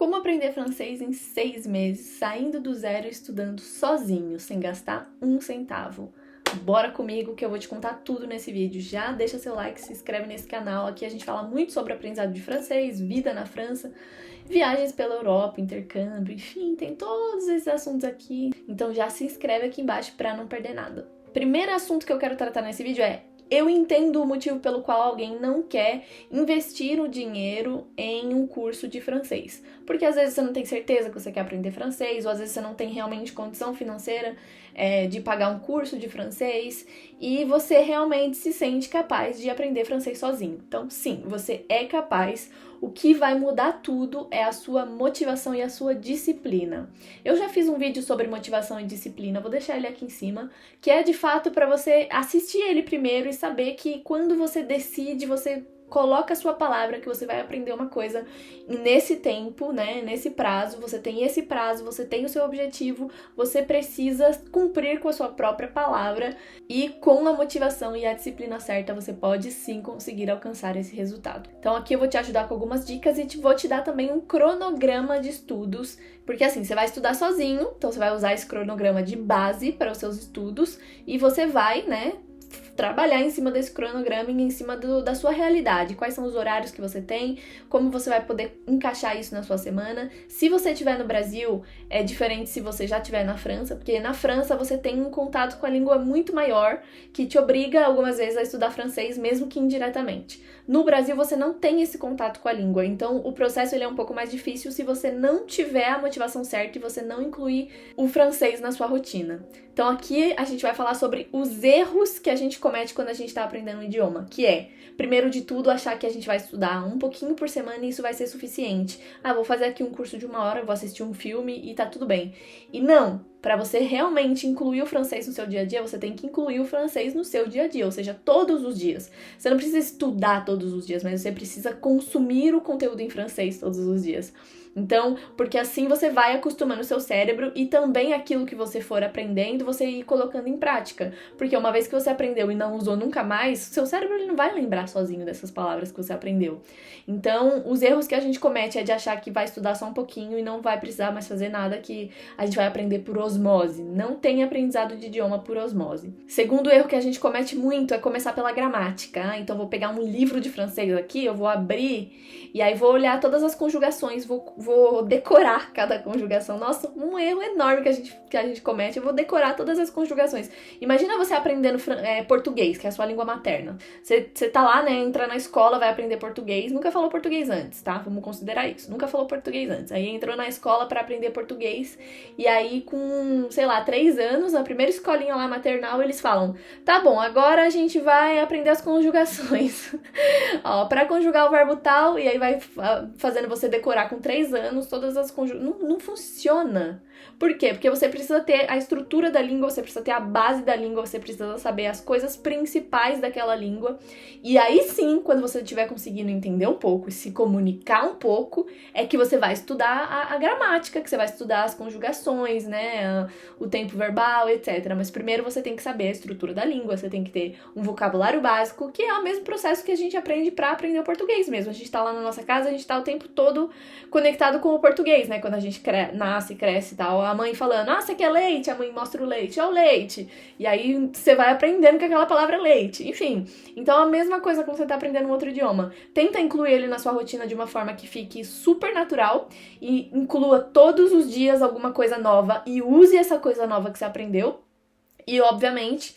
Como aprender francês em 6 meses, saindo do zero e estudando sozinho, sem gastar um centavo? Bora comigo que eu vou te contar tudo nesse vídeo. Já deixa seu like, se inscreve nesse canal. Aqui a gente fala muito sobre aprendizado de francês, vida na França, viagens pela Europa, intercâmbio, enfim, tem todos esses assuntos aqui. Então já se inscreve aqui embaixo para não perder nada. Primeiro assunto que eu quero tratar nesse vídeo é: eu entendo o motivo pelo qual alguém não quer investir o dinheiro em um curso de francês. Porque às vezes você não tem certeza que você quer aprender francês, ou às vezes você não tem realmente condição financeira de pagar um curso de francês, e você realmente se sente capaz de aprender francês sozinho. Então, sim, você é capaz. O que vai mudar tudo é a sua motivação e a sua disciplina. Eu já fiz um vídeo sobre motivação e disciplina, vou deixar ele aqui em cima, que é de fato para você assistir ele primeiro e saber que quando você decide, você coloca a sua palavra que você vai aprender uma coisa nesse tempo, né? Nesse prazo, você tem esse prazo, você tem o seu objetivo, você precisa cumprir com a sua própria palavra e com a motivação e a disciplina certa, você pode sim conseguir alcançar esse resultado. Então aqui eu vou te ajudar com algumas dicas e vou te dar também um cronograma de estudos, porque assim, você vai estudar sozinho, então você vai usar esse cronograma de base para os seus estudos e você vai, né, trabalhar em cima desse cronograma e em cima da sua realidade. Quais são os horários que você tem, como você vai poder encaixar isso na sua semana. Se você estiver no Brasil, é diferente se você já estiver na França, porque na França você tem um contato com a língua muito maior, que te obriga algumas vezes a estudar francês, mesmo que indiretamente. No Brasil você não tem esse contato com a língua, então o processo ele é um pouco mais difícil se você não tiver a motivação certa e você não incluir o francês na sua rotina. Então aqui a gente vai falar sobre os erros que a gente comete quando a gente está aprendendo um idioma, que é, primeiro de tudo, achar que a gente vai estudar um pouquinho por semana e isso vai ser suficiente. Ah, vou fazer aqui um curso de 1 hora, vou assistir um filme e tá tudo bem. E não, para você realmente incluir o francês no seu dia a dia, você tem que incluir o francês no seu dia a dia, ou seja, todos os dias. Você não precisa estudar todos os dias, mas você precisa consumir o conteúdo em francês todos os dias. Então, porque assim você vai acostumando o seu cérebro e também aquilo que você for aprendendo, você ir colocando em prática. Porque uma vez que você aprendeu e não usou nunca mais, seu cérebro ele não vai lembrar sozinho dessas palavras que você aprendeu. Então, os erros que a gente comete é de achar que vai estudar só um pouquinho e não vai precisar mais fazer nada, que a gente vai aprender por osmose. Não tem aprendizado de idioma por osmose. Segundo erro que a gente comete muito é começar pela gramática. Então, vou pegar um livro de francês aqui, eu vou abrir e aí vou olhar todas as conjugações, vou decorar cada conjugação. Nossa, um erro enorme que a gente comete. Eu vou decorar todas as conjugações. Imagina você aprendendo português, que é a sua língua materna. Você tá lá, né, entra na escola, vai aprender português, nunca falou português antes, tá? Vamos considerar isso. Nunca falou português antes. Aí entrou na escola para aprender português e aí com, sei lá, 3 anos, na primeira escolinha lá maternal, eles falam: tá bom, agora a gente vai aprender as conjugações. Ó, pra conjugar o verbo tal, e aí vai fazendo você decorar com 3 anos todas as conjugações. Não funciona. Por quê? Porque você precisa ter a estrutura da língua, você precisa ter a base da língua, você precisa saber as coisas principais daquela língua. E aí sim, quando você estiver conseguindo entender um pouco e se comunicar um pouco, é que você vai estudar a gramática, que você vai estudar as conjugações, né? O tempo verbal, etc. Mas primeiro você tem que saber a estrutura da língua, você tem que ter um vocabulário básico, que é o mesmo processo que a gente aprende para aprender o português mesmo. A gente tá lá na nossa casa, a gente tá o tempo todo conectado com o português, né? Quando a gente nasce, cresce e tal, a mãe falando: ah, você quer leite? A mãe mostra o leite, é o leite. E aí você vai aprendendo que aquela palavra é leite. Enfim, então a mesma coisa quando você tá aprendendo um outro idioma. Tenta incluir ele na sua rotina de uma forma que fique super natural e inclua todos os dias alguma coisa nova e use essa coisa nova que você aprendeu. E, obviamente,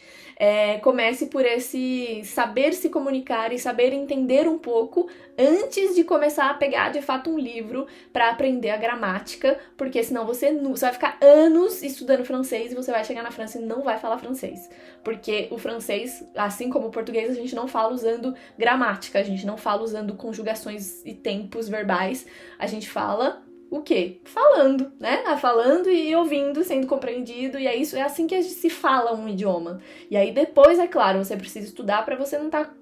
comece por esse saber se comunicar e saber entender um pouco antes de começar a pegar, de fato, um livro para aprender a gramática, porque senão você vai ficar anos estudando francês e você vai chegar na França e não vai falar francês. Porque o francês, assim como o português, a gente não fala usando gramática, a gente não fala usando conjugações e tempos verbais, a gente fala o quê? Falando, né? Falando e ouvindo, sendo compreendido, e é isso, é assim que a gente se fala um idioma. E aí depois, é claro, você precisa estudar para você não estar,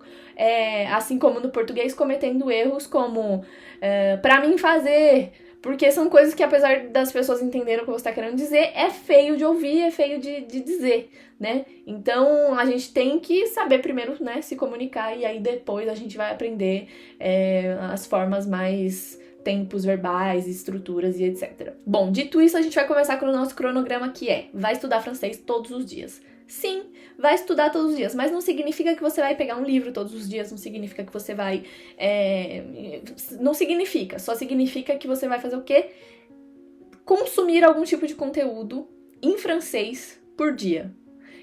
assim como no português, cometendo erros como pra mim fazer, porque são coisas que, apesar das pessoas entenderem o que você está querendo dizer, é feio de ouvir, é feio de dizer, né? Então, a gente tem que saber primeiro, né, se comunicar, e aí depois a gente vai aprender as formas mais tempos verbais, estruturas e etc. Bom, dito isso, a gente vai começar com o nosso cronograma, que vai estudar francês todos os dias. Sim, vai estudar todos os dias, mas não significa que você vai pegar um livro todos os dias, não significa que você vai... Não significa, só significa que você vai fazer o quê? Consumir algum tipo de conteúdo em francês por dia.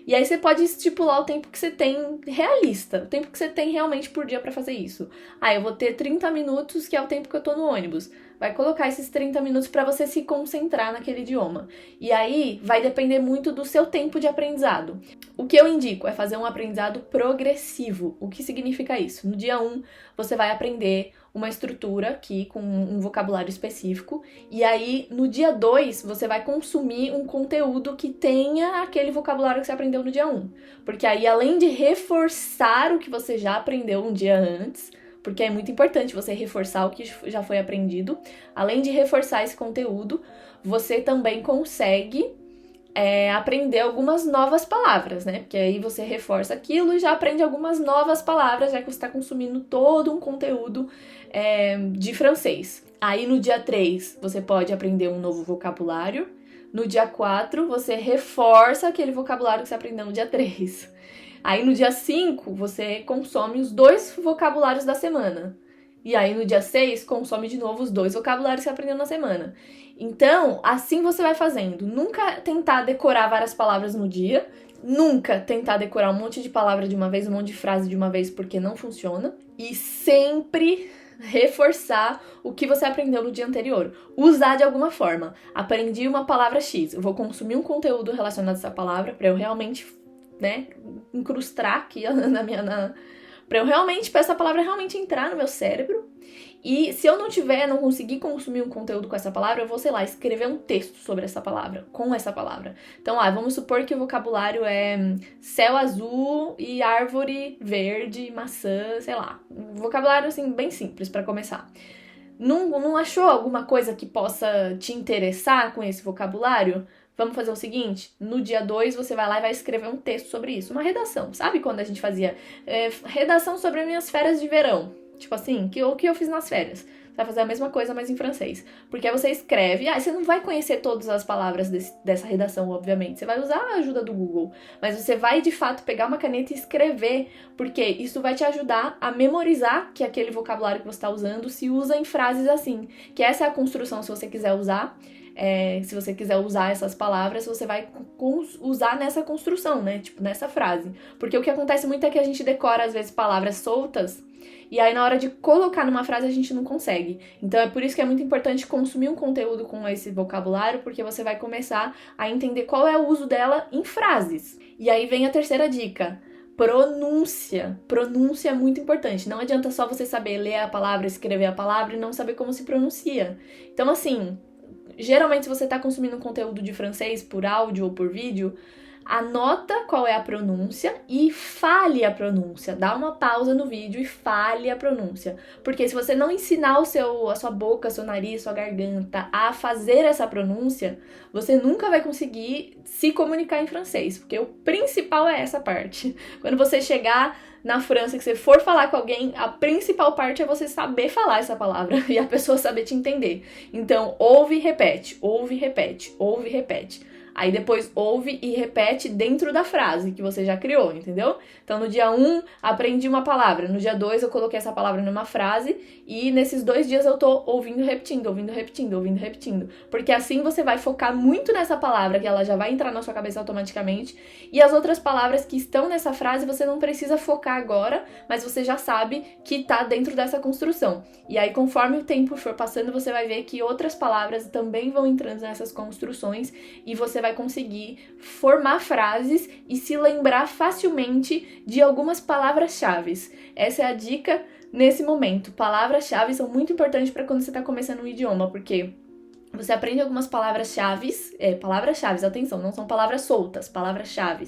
E aí você pode estipular o tempo que você tem realista, o tempo que você tem realmente por dia pra fazer isso. Eu vou ter 30 minutos, que é o tempo que eu tô no ônibus. Vai colocar esses 30 minutos pra você se concentrar naquele idioma. E aí vai depender muito do seu tempo de aprendizado. O que eu indico é fazer um aprendizado progressivo. O que significa isso? No dia 1, você vai aprender uma estrutura aqui com um vocabulário específico, e aí no dia 2 você vai consumir um conteúdo que tenha aquele vocabulário que você aprendeu no dia 1. Porque aí, além de reforçar o que você já aprendeu um dia antes, porque é muito importante você reforçar o que já foi aprendido, além de reforçar esse conteúdo, você também consegue aprender algumas novas palavras, né? Porque aí você reforça aquilo e já aprende algumas novas palavras, já que você está consumindo todo um conteúdo de francês. Aí no dia 3 você pode aprender um novo vocabulário. No dia 4 você reforça aquele vocabulário que você aprendeu no dia 3. Aí no dia 5 você consome os 2 vocabulários da semana. E aí no dia 6 consome de novo os 2 vocabulários que você aprendeu na semana. Então, assim você vai fazendo. Nunca tentar decorar várias palavras no dia. Nunca tentar decorar um monte de palavra de uma vez, um monte de frase de uma vez, porque não funciona. E sempre reforçar o que você aprendeu no dia anterior. Usar de alguma forma. Aprendi uma palavra X. Eu vou consumir um conteúdo relacionado a essa palavra para eu realmente, incrustar aqui pra eu realmente, pra essa palavra realmente entrar no meu cérebro. E se eu não conseguir consumir um conteúdo com essa palavra, eu vou, sei lá, escrever um texto sobre essa palavra, com essa palavra. Então, vamos supor que o vocabulário é céu azul e árvore verde, maçã, sei lá. Um vocabulário, assim, bem simples pra começar. Não achou alguma coisa que possa te interessar com esse vocabulário? Vamos fazer o seguinte, no dia 2 você vai lá e vai escrever um texto sobre isso, uma redação. Sabe quando a gente fazia redação sobre as minhas férias de verão? Tipo assim, o que eu fiz nas férias. Você vai fazer a mesma coisa, mas em francês. Porque aí você escreve, você não vai conhecer todas as palavras dessa redação, obviamente. Você vai usar a ajuda do Google. Mas você vai, de fato, pegar uma caneta e escrever. Porque isso vai te ajudar a memorizar que aquele vocabulário que você está usando se usa em frases assim. Que essa é a construção, se você quiser usar. Se você quiser usar essas palavras, você vai usar nessa construção, né? Tipo, nessa frase. Porque o que acontece muito é que a gente decora, às vezes, palavras soltas, e aí na hora de colocar numa frase a gente não consegue. Então é por isso que é muito importante consumir um conteúdo com esse vocabulário, porque você vai começar a entender qual é o uso dela em frases. E aí vem a terceira dica. Pronúncia. Pronúncia é muito importante. Não adianta só você saber ler a palavra, escrever a palavra e não saber como se pronuncia. Então, assim, geralmente se você está consumindo um conteúdo de francês por áudio ou por vídeo, anota qual é a pronúncia e fale a pronúncia. Dá uma pausa no vídeo e fale a pronúncia. Porque se você não ensinar a sua boca, seu nariz, sua garganta a fazer essa pronúncia, você nunca vai conseguir se comunicar em francês. Porque o principal é essa parte. Quando você chegar na França, que você for falar com alguém, a principal parte é você saber falar essa palavra e a pessoa saber te entender. Então, ouve e repete, ouve e repete, ouve e repete. Aí depois ouve e repete dentro da frase que você já criou, entendeu? Então no dia 1 aprendi uma palavra, no dia 2 eu coloquei essa palavra numa frase e nesses 2 dias eu tô ouvindo e repetindo, ouvindo e repetindo, ouvindo e repetindo. Porque assim você vai focar muito nessa palavra, que ela já vai entrar na sua cabeça automaticamente, e as outras palavras que estão nessa frase você não precisa focar agora, mas você já sabe que tá dentro dessa construção. E aí conforme o tempo for passando, você vai ver que outras palavras também vão entrando nessas construções e você vai conseguir formar frases e se lembrar facilmente de algumas palavras-chave. Essa é a dica nesse momento. Palavras-chave são muito importantes para quando você está começando um idioma, porque você aprende algumas palavras-chave, atenção, não são palavras soltas, palavras-chave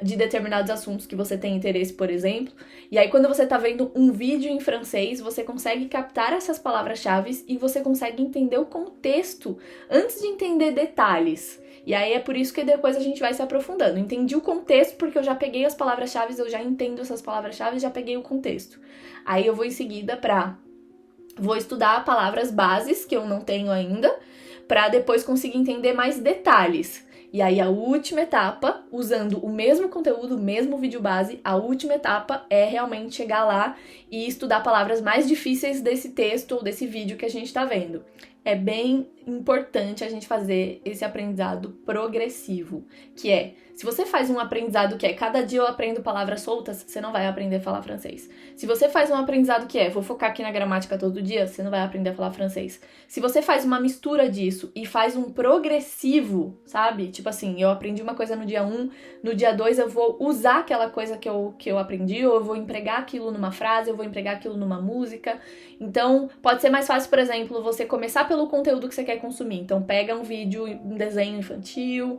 de determinados assuntos que você tem interesse, por exemplo. E aí, quando você tá vendo um vídeo em francês, você consegue captar essas palavras-chave e você consegue entender o contexto antes de entender detalhes. E aí é por isso que depois a gente vai se aprofundando. Entendi o contexto porque eu já peguei as palavras-chave, eu já entendo essas palavras-chave, já peguei o contexto. Aí eu vou em seguida pra vou estudar palavras bases que eu não tenho ainda, para depois conseguir entender mais detalhes. E aí a última etapa, usando o mesmo conteúdo, o mesmo vídeo base, a última etapa é realmente chegar lá e estudar palavras mais difíceis desse texto ou desse vídeo que a gente tá vendo. É bem importante a gente fazer esse aprendizado progressivo, que é, se você faz um aprendizado que é cada dia eu aprendo palavras soltas, você não vai aprender a falar francês. Se você faz um aprendizado que é, vou focar aqui na gramática todo dia, você não vai aprender a falar francês. Se você faz uma mistura disso e faz um progressivo, sabe? Tipo assim, eu aprendi uma coisa no dia 1, no dia 2 eu vou usar aquela coisa que eu aprendi, ou eu vou empregar aquilo numa frase, eu vou empregar aquilo numa música. Então, pode ser mais fácil, por exemplo, você começar pelo conteúdo que você quer consumir. Então, pega um vídeo, um desenho infantil,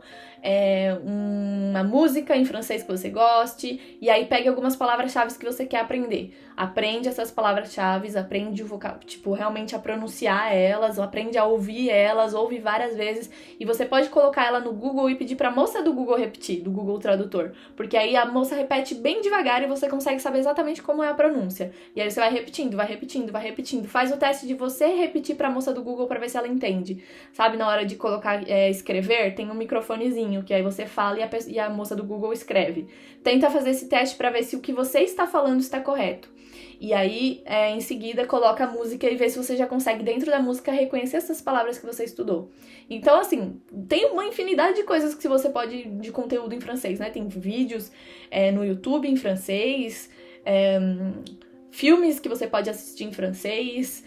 uma música em francês que você goste, e aí pega algumas palavras-chave que você quer aprender. Aprende essas palavras-chave, aprende o vocabulário, tipo, realmente a pronunciar elas, aprende a ouvir elas, ouve várias vezes, e você pode colocar ela no Google e pedir pra moça do Google repetir, do Google Tradutor, porque aí a moça repete bem devagar e você consegue saber exatamente como é a pronúncia. E aí você vai repetindo, vai repetindo, vai repetindo. Faz o teste de você repetir pra moça do Google pra ver se ela entende. Sabe, na hora de colocar, escrever, tem um microfonezinho, que aí você fala e a moça do Google escreve. Tenta fazer esse teste pra ver se o que você está falando está correto. E aí, em seguida, coloca a música e vê se você já consegue, dentro da música, reconhecer essas palavras que você estudou. Então, assim, tem uma infinidade de coisas que você pode, de conteúdo em francês, né? Tem vídeos no YouTube em francês, filmes que você pode assistir em francês,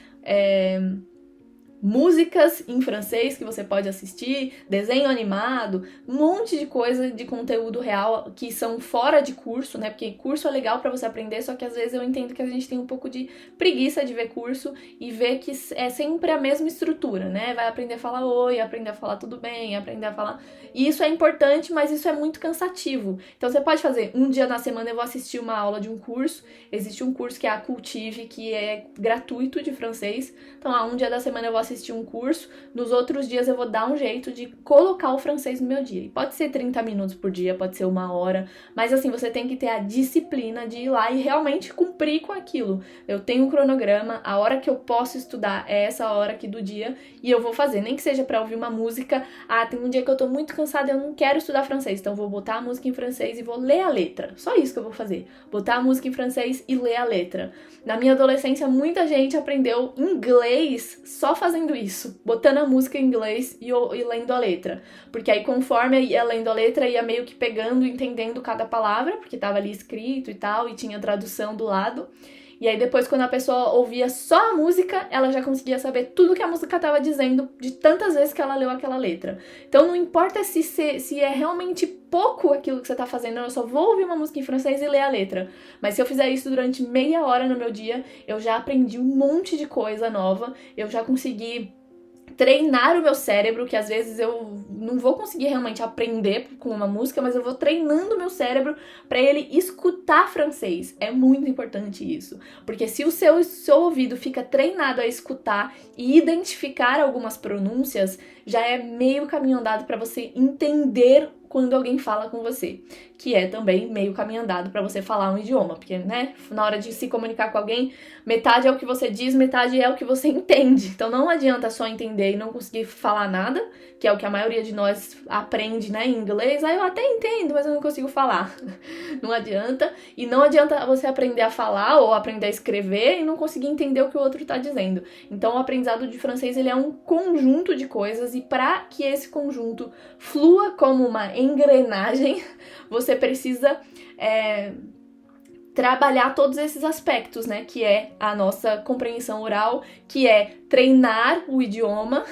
músicas em francês que você pode assistir, desenho animado, um monte de coisa de conteúdo real que são fora de curso, né? Porque curso é legal pra você aprender, só que às vezes eu entendo que a gente tem um pouco de preguiça de ver curso e ver que é sempre a mesma estrutura, né? Vai aprender a falar oi, aprender a falar tudo bem, aprender a falar... E isso é importante, mas isso é muito cansativo. Então você pode fazer, um dia na semana eu vou assistir uma aula de um curso, existe um curso que é a Cultive, que é gratuito de francês, então um dia da semana eu vou assistir um curso, nos outros dias eu vou dar um jeito de colocar o francês no meu dia. E pode ser 30 minutos por dia, pode ser 1 hora, mas assim, você tem que ter a disciplina de ir lá e realmente cumprir com aquilo. Eu tenho um cronograma, a hora que eu posso estudar é essa hora aqui do dia e eu vou fazer, nem que seja pra ouvir uma música. Tem um dia que eu tô muito cansada, eu não quero estudar francês, então eu vou botar a música em francês e vou ler a letra. Só isso que eu vou fazer, botar a música em francês e ler a letra. Na minha adolescência, muita gente aprendeu inglês só fazendo isso, botando a música em inglês e lendo a letra. Porque aí, conforme ia lendo a letra, ia meio que pegando, entendendo cada palavra, porque tava ali escrito e tal, e tinha tradução do lado. E aí depois, quando a pessoa ouvia só a música, ela já conseguia saber tudo que a música estava dizendo de tantas vezes que ela leu aquela letra. Então não importa se é realmente pouco aquilo que você tá fazendo, eu só vou ouvir uma música em francês e ler a letra. Mas se eu fizer isso durante meia hora no meu dia, eu já aprendi um monte de coisa nova, eu já consegui treinar o meu cérebro, que às vezes eu não vou conseguir realmente aprender com uma música, mas eu vou treinando o meu cérebro para ele escutar francês. É muito importante isso, porque se o seu ouvido fica treinado a escutar e identificar algumas pronúncias, já é meio caminho andado para você entender quando alguém fala com você, que é também meio caminho andado para você falar um idioma, porque, né, na hora de se comunicar com alguém, metade é o que você diz, metade é o que você entende. Então não adianta só entender e não conseguir falar nada, que é o que a maioria de nós aprende, né, em inglês. Eu até entendo, mas eu não consigo falar. Não adianta. E não adianta você aprender a falar ou aprender a escrever e não conseguir entender o que o outro tá dizendo. Então o aprendizado de francês, ele é um conjunto de coisas, e para que esse conjunto flua como uma engrenagem, você precisa trabalhar todos esses aspectos, né? Que é a nossa compreensão oral, que é treinar o idioma,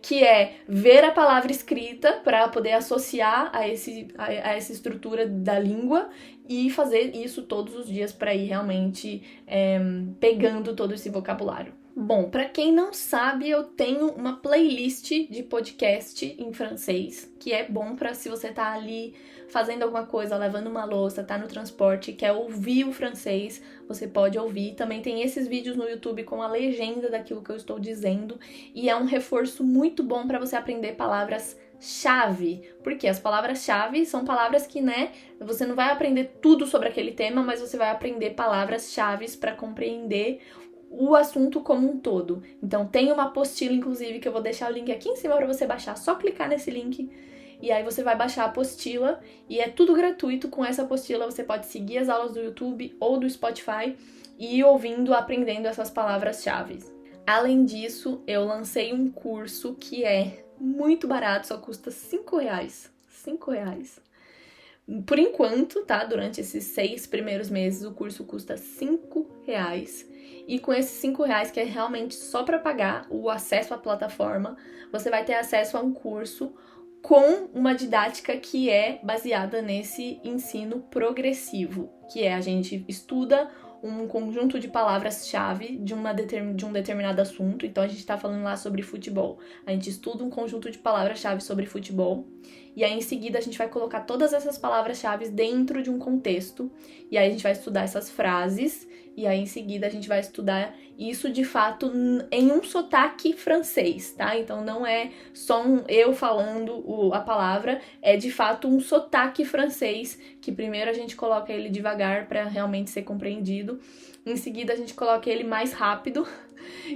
que é ver a palavra escrita para poder associar a essa estrutura da língua e fazer isso todos os dias para ir realmente pegando todo esse vocabulário. Bom, para quem não sabe, eu tenho uma playlist de podcast em francês, que é bom para se você tá ali fazendo alguma coisa, lavando uma louça, tá no transporte, quer ouvir o francês, você pode ouvir. Também tem esses vídeos no YouTube com a legenda daquilo que eu estou dizendo, e é um reforço muito bom para você aprender palavras-chave, porque as palavras-chave são palavras que, né, você não vai aprender tudo sobre aquele tema, mas você vai aprender palavras-chave para compreender o assunto como um todo. Então tem uma apostila, inclusive, que eu vou deixar o link aqui em cima para você baixar, só clicar nesse link e aí você vai baixar a apostila e é tudo gratuito. Com essa apostila você pode seguir as aulas do YouTube ou do Spotify e ir ouvindo, aprendendo essas palavras-chave. Além disso, eu lancei um curso que é muito barato, só custa R$5. R$5. Por enquanto, tá? Durante esses 6 primeiros meses, o curso custa R$5. E com esses R$5, que é realmente só para pagar o acesso à plataforma, você vai ter acesso a um curso com uma didática que é baseada nesse ensino progressivo, que é a gente estuda um conjunto de palavras-chave de um determinado assunto. Então a gente tá falando lá sobre futebol. A gente estuda um conjunto de palavras-chave sobre futebol. E aí em seguida a gente vai colocar todas essas palavras-chave dentro de um contexto. E aí a gente vai estudar essas frases. E aí em seguida a gente vai estudar isso de fato em um sotaque francês, tá? Então não é só eu falando a palavra, é de fato um sotaque francês, que primeiro a gente coloca ele devagar para realmente ser compreendido. Em seguida a gente coloca ele mais rápido,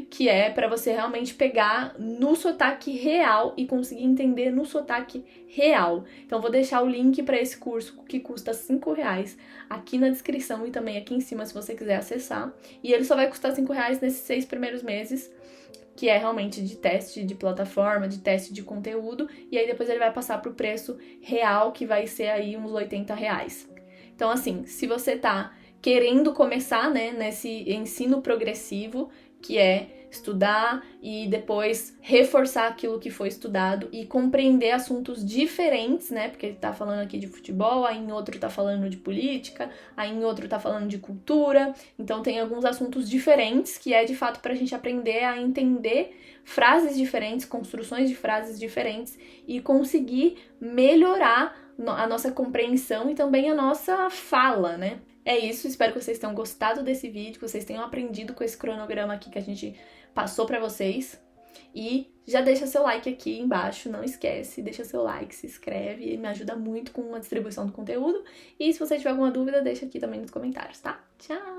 que é para você realmente pegar no sotaque real e conseguir entender no sotaque real. Então vou deixar o link para esse curso que custa R$5 aqui na descrição e também aqui em cima se você quiser acessar. E ele só vai custar R$5 nesses 6 primeiros meses, que é realmente de teste de plataforma, de teste de conteúdo, e aí depois ele vai passar pro preço real, que vai ser aí uns R$80. Então assim, se você tá querendo começar, né, nesse ensino progressivo, que é estudar e depois reforçar aquilo que foi estudado e compreender assuntos diferentes, né? Porque ele tá falando aqui de futebol, aí em outro tá falando de política, aí em outro tá falando de cultura. Então tem alguns assuntos diferentes que é de fato pra gente aprender a entender frases diferentes, construções de frases diferentes e conseguir melhorar a nossa compreensão e também a nossa fala, né? É isso, espero que vocês tenham gostado desse vídeo, que vocês tenham aprendido com esse cronograma aqui que a gente passou pra vocês. E já deixa seu like aqui embaixo, não esquece, deixa seu like, se inscreve, me ajuda muito com a distribuição do conteúdo. E se você tiver alguma dúvida, deixa aqui também nos comentários, tá? Tchau!